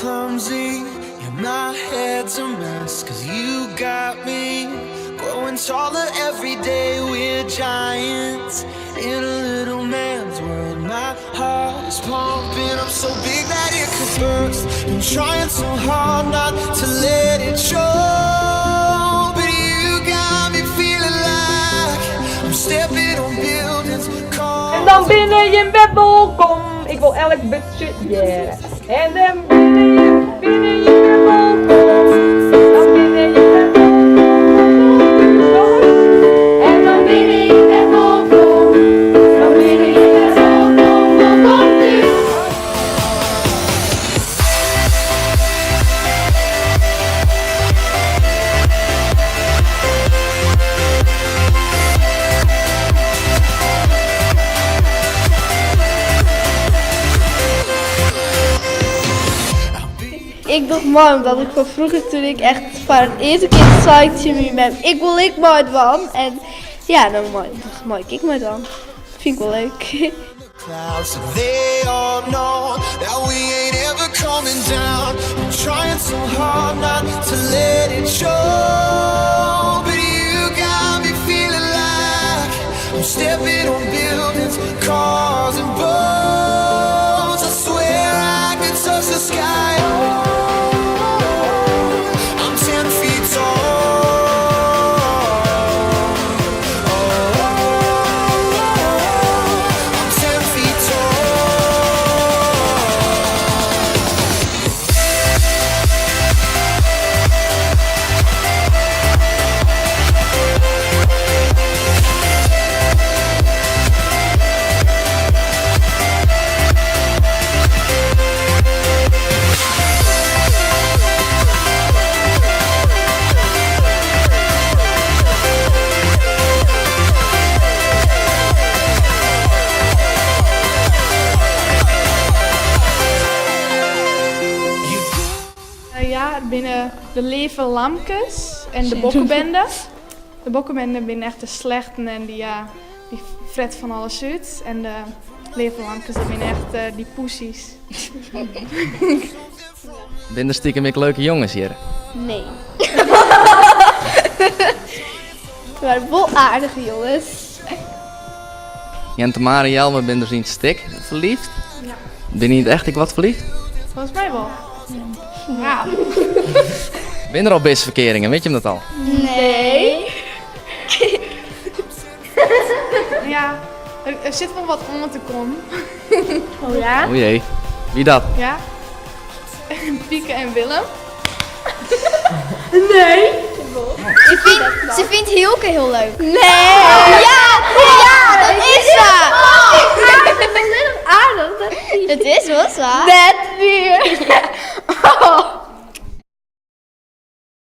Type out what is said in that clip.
clumsy, yeah, my head's a mess. Cause you got me growing taller every day. We're giants in a little man's world. My heart is pumping up so big that it could burst. Been trying so hard not to let it show, but you got me feeling like I'm stepping on buildings. En dan binnen je bed welkom. Ik wil elk bedje, yeah. En dan binnen je bed welkom. Dan binnen je bed welkom. En dan binnen je bed welkom. Dan binnen je bed welkom. Welkom nu. Ik dacht mooi, omdat ik van vroeger toen ik echt voor het eerste keer zag ik Jimmy met ik wil ik mooi dan. En ja, dan mooi. Ik dacht mooi, ik mooi dan. Vind ik wel leuk. Clouds, they all know that we ain't ever coming down. I'm trying so hard not to let it show, but you got me feeling like I'm stepping on buildings, cars and boats. I swear I can touch the sky. I'm 10 feet tall. I'm 10 feet tall. Ja, binnen de Leven Lamkes en de Bokkenbende. De Bokkenbende binnen echt de slechten en die fret van alles uit. En de Leven Lamkes, dat binnen echt die poesies. Ben er stiekem ik leuke jongens hier? Nee. Het waren wel aardige jongens. Jente Marie Jelme ben er in stik verliefd? Ja. Ben je niet echt ik wat verliefd? Volgens mij wel. Ja. Ben er al best verkeringen, weet je hem dat al? Nee. Ja, er zit wel wat onder te komen. Oh ja? O jee, wie dat? Ja. Pieke en Willem. Nee. Ze vindt Hilke heel leuk. Nee. Ja, dat is ze. Aardig, dat is niet. Het is wel zo. Nee.